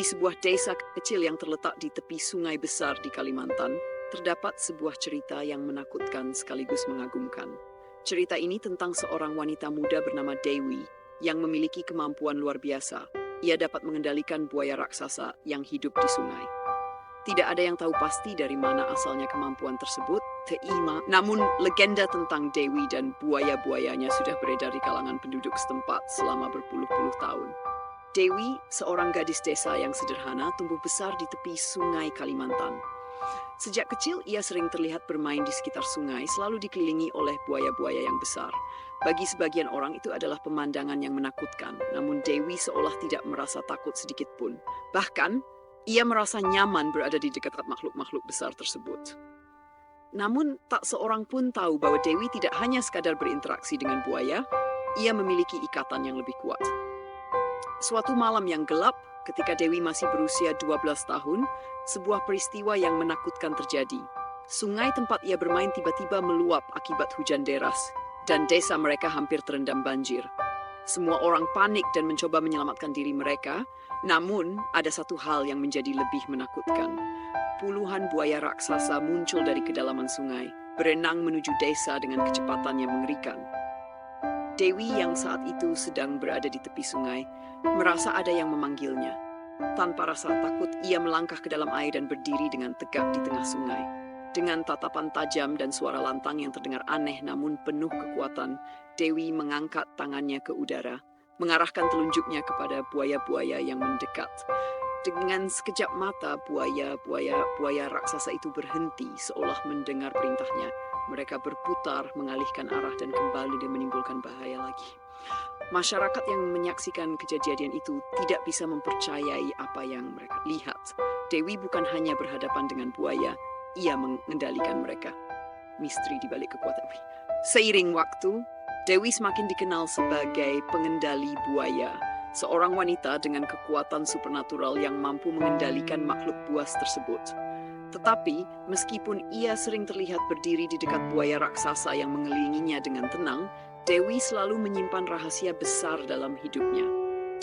Di sebuah desa kecil yang terletak di tepi sungai besar di Kalimantan, terdapat sebuah cerita yang menakutkan sekaligus mengagumkan. Cerita ini tentang seorang wanita muda bernama Dewi yang memiliki kemampuan luar biasa. Ia dapat mengendalikan buaya raksasa yang hidup di sungai. Tidak ada yang tahu pasti dari mana asalnya kemampuan tersebut, namun legenda tentang Dewi dan buaya-buayanya sudah beredar di kalangan penduduk setempat selama berpuluh-puluh tahun. Dewi, seorang gadis desa yang sederhana, tumbuh besar di tepi sungai Kalimantan. Sejak kecil, ia sering terlihat bermain di sekitar sungai, selalu dikelilingi oleh buaya-buaya yang besar. Bagi sebagian orang itu adalah pemandangan yang menakutkan, namun Dewi seolah tidak merasa takut sedikit pun. Bahkan, ia merasa nyaman berada di dekat makhluk-makhluk besar tersebut. Namun, tak seorang pun tahu bahwa Dewi tidak hanya sekadar berinteraksi dengan buaya, ia memiliki ikatan yang lebih kuat. Suatu malam yang gelap, ketika Dewi masih berusia 12 tahun, sebuah peristiwa yang menakutkan terjadi. Sungai tempat ia bermain tiba-tiba meluap akibat hujan deras, dan desa mereka hampir terendam banjir. Semua orang panik dan mencoba menyelamatkan diri mereka, namun ada satu hal yang menjadi lebih menakutkan. Puluhan buaya raksasa muncul dari kedalaman sungai, berenang menuju desa dengan kecepatan yang mengerikan. Dewi yang saat itu sedang berada di tepi sungai, merasa ada yang memanggilnya. Tanpa rasa takut, ia melangkah ke dalam air dan berdiri dengan tegak di tengah sungai. Dengan tatapan tajam dan suara lantang yang terdengar aneh namun penuh kekuatan, Dewi mengangkat tangannya ke udara, mengarahkan telunjuknya kepada buaya-buaya yang mendekat. Dengan sekejap mata, buaya raksasa itu berhenti seolah mendengar perintahnya. Mereka berputar, mengalihkan arah dan kembali dan menimbulkan bahaya lagi. Masyarakat yang menyaksikan kejadian itu tidak bisa mempercayai apa yang mereka lihat. Dewi bukan hanya berhadapan dengan buaya, ia mengendalikan mereka. Misteri di balik kekuatan. Seiring waktu, Dewi semakin dikenal sebagai pengendali buaya, seorang wanita dengan kekuatan supernatural yang mampu mengendalikan makhluk buas tersebut. Tetapi, meskipun ia sering terlihat berdiri di dekat buaya raksasa yang mengelilinginya dengan tenang, Dewi selalu menyimpan rahasia besar dalam hidupnya.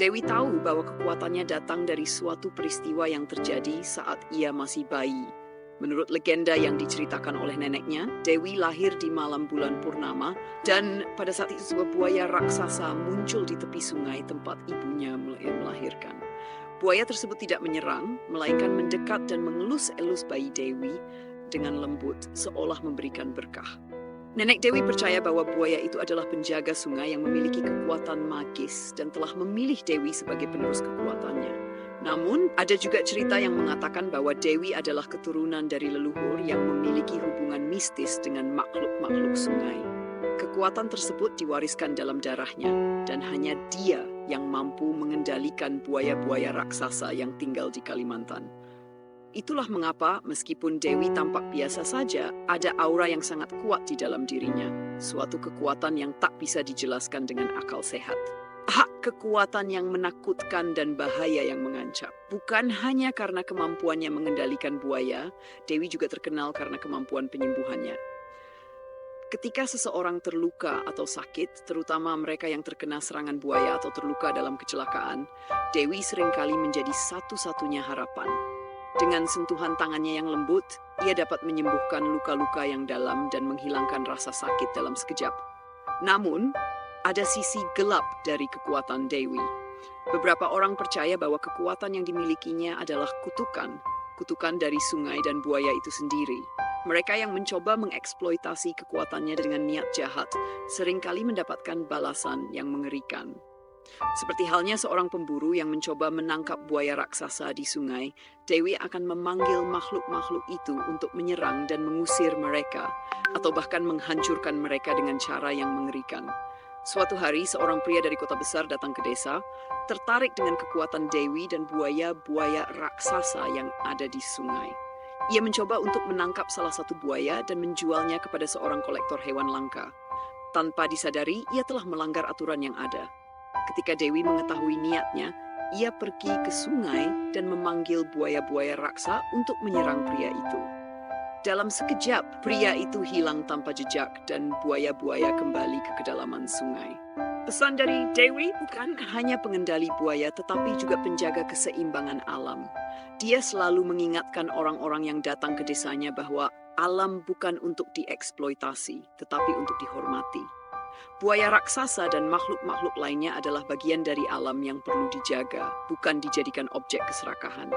Dewi tahu bahwa kekuatannya datang dari suatu peristiwa yang terjadi saat ia masih bayi. Menurut legenda yang diceritakan oleh neneknya, Dewi lahir di malam bulan purnama, dan pada saat itu sebuah buaya raksasa muncul di tepi sungai tempat ibunya melahirkan. Buaya tersebut tidak menyerang, melainkan mendekat dan mengelus-elus bayi Dewi dengan lembut, seolah memberikan berkah. Nenek Dewi percaya bahwa buaya itu adalah penjaga sungai yang memiliki kekuatan magis dan telah memilih Dewi sebagai penerus kekuatannya. Namun, ada juga cerita yang mengatakan bahwa Dewi adalah keturunan dari leluhur yang memiliki hubungan mistis dengan makhluk-makhluk sungai. Kekuatan tersebut diwariskan dalam darahnya, dan hanya dia yang mampu mengendalikan buaya-buaya raksasa yang tinggal di Kalimantan. Itulah mengapa meskipun Dewi tampak biasa saja, ada aura yang sangat kuat di dalam dirinya. Suatu kekuatan yang tak bisa dijelaskan dengan akal sehat. Kekuatan yang menakutkan dan bahaya yang mengancam. Bukan hanya karena kemampuannya mengendalikan buaya, Dewi juga terkenal karena kemampuan penyembuhannya. Ketika seseorang terluka atau sakit, terutama mereka yang terkena serangan buaya atau terluka dalam kecelakaan, Dewi seringkali menjadi satu-satunya harapan. Dengan sentuhan tangannya yang lembut, ia dapat menyembuhkan luka-luka yang dalam dan menghilangkan rasa sakit dalam sekejap. Namun, ada sisi gelap dari kekuatan Dewi. Beberapa orang percaya bahwa kekuatan yang dimilikinya adalah kutukan dari sungai dan buaya itu sendiri. Mereka yang mencoba mengeksploitasi kekuatannya dengan niat jahat seringkali mendapatkan balasan yang mengerikan. Seperti halnya seorang pemburu yang mencoba menangkap buaya raksasa di sungai, Dewi akan memanggil makhluk-makhluk itu untuk menyerang dan mengusir mereka, atau bahkan menghancurkan mereka dengan cara yang mengerikan. Suatu hari, seorang pria dari kota besar datang ke desa, tertarik dengan kekuatan Dewi dan buaya-buaya raksasa yang ada di sungai. Ia mencoba untuk menangkap salah satu buaya dan menjualnya kepada seorang kolektor hewan langka. Tanpa disadari, ia telah melanggar aturan yang ada. Ketika Dewi mengetahui niatnya, ia pergi ke sungai dan memanggil buaya-buaya raksa untuk menyerang pria itu. Dalam sekejap, pria itu hilang tanpa jejak dan buaya-buaya kembali ke kedalaman sungai. Pesan dari Dewi bukan hanya pengendali buaya tetapi juga penjaga keseimbangan alam. Dia selalu mengingatkan orang-orang yang datang ke desanya bahwa alam bukan untuk dieksploitasi tetapi untuk dihormati. Buaya raksasa dan makhluk-makhluk lainnya adalah bagian dari alam yang perlu dijaga, bukan dijadikan objek keserakahan.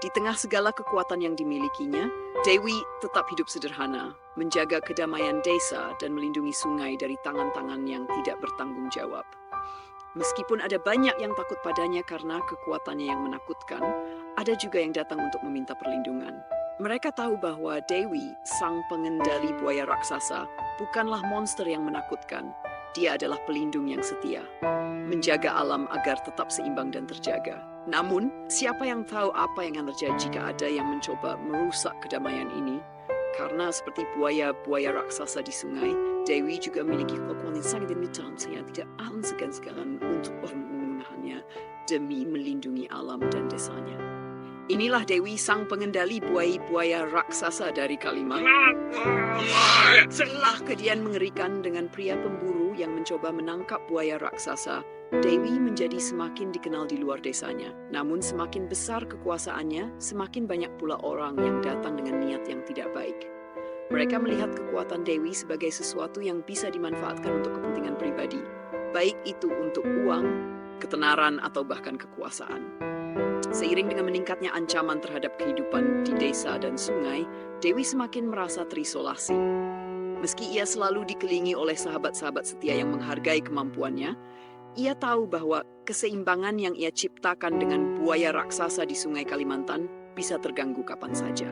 Di tengah segala kekuatan yang dimilikinya, Dewi tetap hidup sederhana, menjaga kedamaian desa dan melindungi sungai dari tangan-tangan yang tidak bertanggung jawab. Meskipun ada banyak yang takut padanya karena kekuatannya yang menakutkan, ada juga yang datang untuk meminta perlindungan. Mereka tahu bahwa Dewi, sang pengendali buaya raksasa, bukanlah monster yang menakutkan. Dia adalah pelindung yang setia, menjaga alam agar tetap seimbang dan terjaga. Namun, siapa yang tahu apa yang akan terjadi jika ada yang mencoba merusak kedamaian ini? Karena seperti buaya-buaya raksasa di sungai, Dewi juga memiliki kekuatan yang sangat demikian sehingga tidak akan segan-segan untuk menggunakannya demi melindungi alam dan desanya. Inilah Dewi, sang pengendali buaya-buaya raksasa dari Kalimantan. Setelah kejadian mengerikan dengan pria pemburu yang mencoba menangkap buaya raksasa, Dewi menjadi semakin dikenal di luar desanya. Namun semakin besar kekuasaannya, semakin banyak pula orang yang datang dengan niat yang tidak baik. Mereka melihat kekuatan Dewi sebagai sesuatu yang bisa dimanfaatkan untuk kepentingan pribadi, baik itu untuk uang, ketenaran, atau bahkan kekuasaan. Seiring dengan meningkatnya ancaman terhadap kehidupan di desa dan sungai, Dewi semakin merasa terisolasi. Meski ia selalu dikelilingi oleh sahabat-sahabat setia yang menghargai kemampuannya, ia tahu bahwa keseimbangan yang ia ciptakan dengan buaya raksasa di sungai Kalimantan bisa terganggu kapan saja.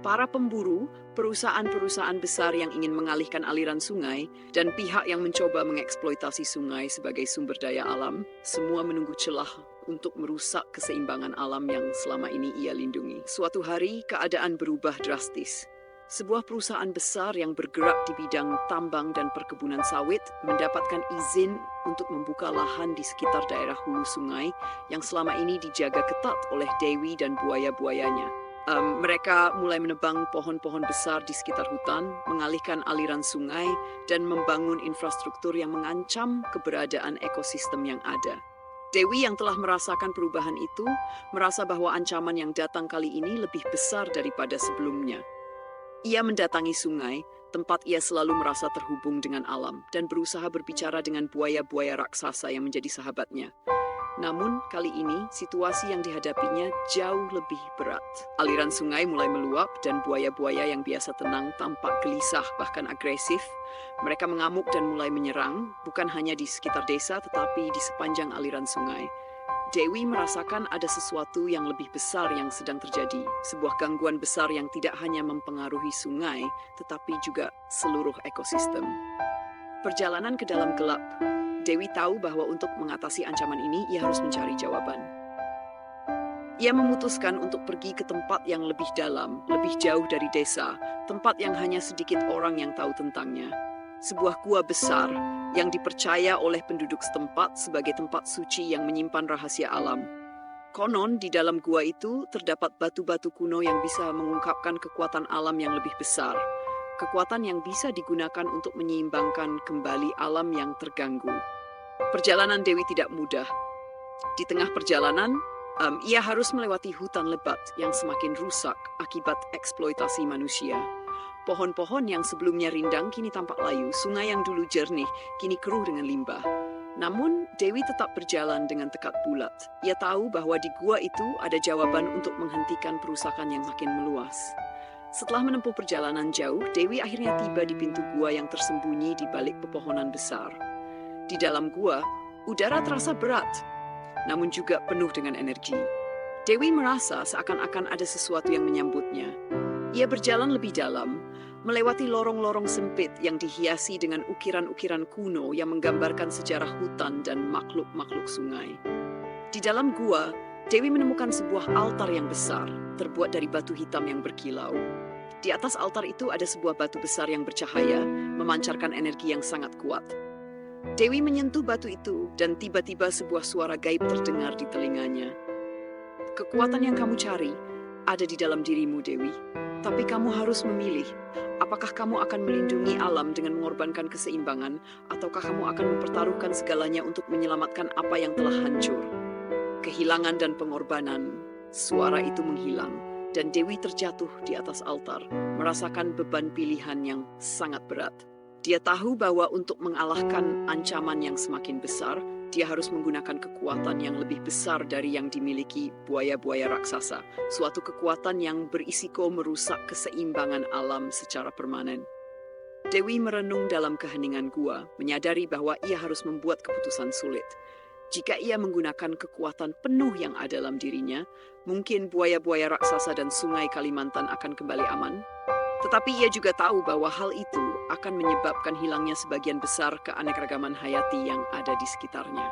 Para pemburu, perusahaan-perusahaan besar yang ingin mengalihkan aliran sungai, dan pihak yang mencoba mengeksploitasi sungai sebagai sumber daya alam, semua menunggu celah untuk merusak keseimbangan alam yang selama ini ia lindungi. Suatu hari, keadaan berubah drastis. Sebuah perusahaan besar yang bergerak di bidang tambang dan perkebunan sawit mendapatkan izin untuk membuka lahan di sekitar daerah hulu sungai yang selama ini dijaga ketat oleh Dewi dan buaya-buayanya. Mereka mulai menebang pohon-pohon besar di sekitar hutan, mengalihkan aliran sungai, dan membangun infrastruktur yang mengancam keberadaan ekosistem yang ada. Dewi yang telah merasakan perubahan itu, merasa bahwa ancaman yang datang kali ini lebih besar daripada sebelumnya. Ia mendatangi sungai, tempat ia selalu merasa terhubung dengan alam, dan berusaha berbicara dengan buaya-buaya raksasa yang menjadi sahabatnya. Namun, kali ini situasi yang dihadapinya jauh lebih berat. Aliran sungai mulai meluap dan buaya-buaya yang biasa tenang tampak gelisah bahkan agresif. Mereka mengamuk dan mulai menyerang, bukan hanya di sekitar desa tetapi di sepanjang aliran sungai. Dewi merasakan ada sesuatu yang lebih besar yang sedang terjadi. Sebuah gangguan besar yang tidak hanya mempengaruhi sungai, tetapi juga seluruh ekosistem. Perjalanan ke dalam gelap. Dewi tahu bahwa untuk mengatasi ancaman ini, ia harus mencari jawaban. Ia memutuskan untuk pergi ke tempat yang lebih dalam, lebih jauh dari desa, tempat yang hanya sedikit orang yang tahu tentangnya. Sebuah gua besar yang dipercaya oleh penduduk setempat sebagai tempat suci yang menyimpan rahasia alam. Konon, di dalam gua itu terdapat batu-batu kuno yang bisa mengungkapkan kekuatan alam yang lebih besar. Kekuatan yang bisa digunakan untuk menyeimbangkan kembali alam yang terganggu. Perjalanan Dewi tidak mudah. Di tengah perjalanan, ia harus melewati hutan lebat yang semakin rusak akibat eksploitasi manusia. Pohon-pohon yang sebelumnya rindang kini tampak layu, sungai yang dulu jernih kini keruh dengan limbah. Namun, Dewi tetap berjalan dengan tekad bulat. Ia tahu bahwa di gua itu ada jawaban untuk menghentikan perusakan yang makin meluas. Setelah menempuh perjalanan jauh, Dewi akhirnya tiba di pintu gua yang tersembunyi di balik pepohonan besar. Di dalam gua, udara terasa berat, namun juga penuh dengan energi. Dewi merasa seakan-akan ada sesuatu yang menyambutnya. Ia berjalan lebih dalam, melewati lorong-lorong sempit yang dihiasi dengan ukiran-ukiran kuno yang menggambarkan sejarah hutan dan makhluk-makhluk sungai. Di dalam gua, Dewi menemukan sebuah altar yang besar, terbuat dari batu hitam yang berkilau. Di atas altar itu ada sebuah batu besar yang bercahaya, memancarkan energi yang sangat kuat. Dewi menyentuh batu itu, dan tiba-tiba sebuah suara gaib terdengar di telinganya. Kekuatan yang kamu cari ada di dalam dirimu, Dewi. Tapi kamu harus memilih, apakah kamu akan melindungi alam dengan mengorbankan keseimbangan, ataukah kamu akan mempertaruhkan segalanya untuk menyelamatkan apa yang telah hancur. Kehilangan dan pengorbanan, suara itu menghilang, dan Dewi terjatuh di atas altar, merasakan beban pilihan yang sangat berat. Dia tahu bahwa untuk mengalahkan ancaman yang semakin besar, dia harus menggunakan kekuatan yang lebih besar dari yang dimiliki buaya-buaya raksasa, suatu kekuatan yang berisiko merusak keseimbangan alam secara permanen. Dewi merenung dalam keheningan gua, menyadari bahwa ia harus membuat keputusan sulit. Jika ia menggunakan kekuatan penuh yang ada dalam dirinya, mungkin buaya-buaya raksasa dan sungai Kalimantan akan kembali aman. Tetapi ia juga tahu bahwa hal itu akan menyebabkan hilangnya sebagian besar keanekaragaman hayati yang ada di sekitarnya.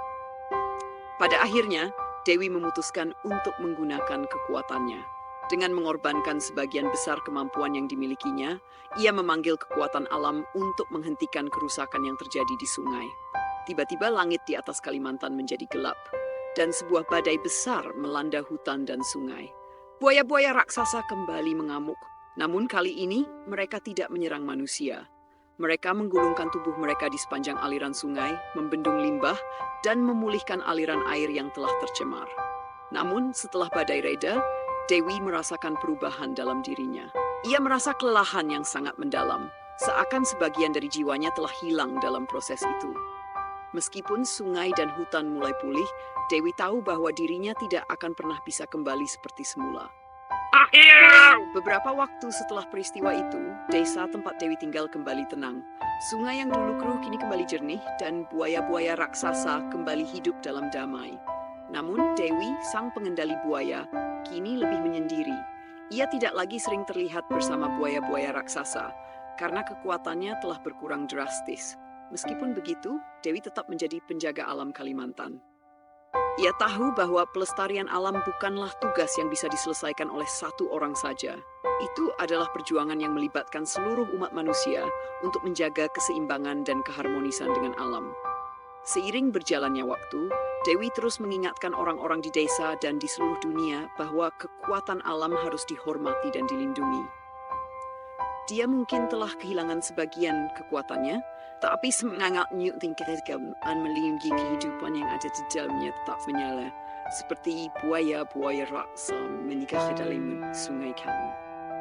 Pada akhirnya, Dewi memutuskan untuk menggunakan kekuatannya. Dengan mengorbankan sebagian besar kemampuan yang dimilikinya, ia memanggil kekuatan alam untuk menghentikan kerusakan yang terjadi di sungai. Tiba-tiba langit di atas Kalimantan menjadi gelap, dan sebuah badai besar melanda hutan dan sungai. Buaya-buaya raksasa kembali mengamuk. Namun kali ini mereka tidak menyerang manusia. Mereka menggulungkan tubuh mereka di sepanjang aliran sungai, membendung limbah, dan memulihkan aliran air yang telah tercemar. Namun setelah badai reda, Dewi merasakan perubahan dalam dirinya. Ia merasa kelelahan yang sangat mendalam, seakan sebagian dari jiwanya telah hilang dalam proses itu. Meskipun sungai dan hutan mulai pulih, Dewi tahu bahwa dirinya tidak akan pernah bisa kembali seperti semula. Beberapa waktu setelah peristiwa itu, desa tempat Dewi tinggal kembali tenang. Sungai yang dulu keruh kini kembali jernih dan buaya-buaya raksasa kembali hidup dalam damai. Namun Dewi, sang pengendali buaya, kini lebih menyendiri. Ia tidak lagi sering terlihat bersama buaya-buaya raksasa karena kekuatannya telah berkurang drastis. Meskipun begitu, Dewi tetap menjadi penjaga alam Kalimantan. Ia tahu bahwa pelestarian alam bukanlah tugas yang bisa diselesaikan oleh satu orang saja. Itu adalah perjuangan yang melibatkan seluruh umat manusia untuk menjaga keseimbangan dan keharmonisan dengan alam. Seiring berjalannya waktu, Dewi terus mengingatkan orang-orang di desa dan di seluruh dunia bahwa kekuatan alam harus dihormati dan dilindungi. Dia mungkin telah kehilangan sebagian kekuatannya, tapi semangatnya tingkat melindungi kehidupan yang ada di dalamnya tetap menyala, seperti buaya-buaya raksasa menikah dalam sungai Kalimantan.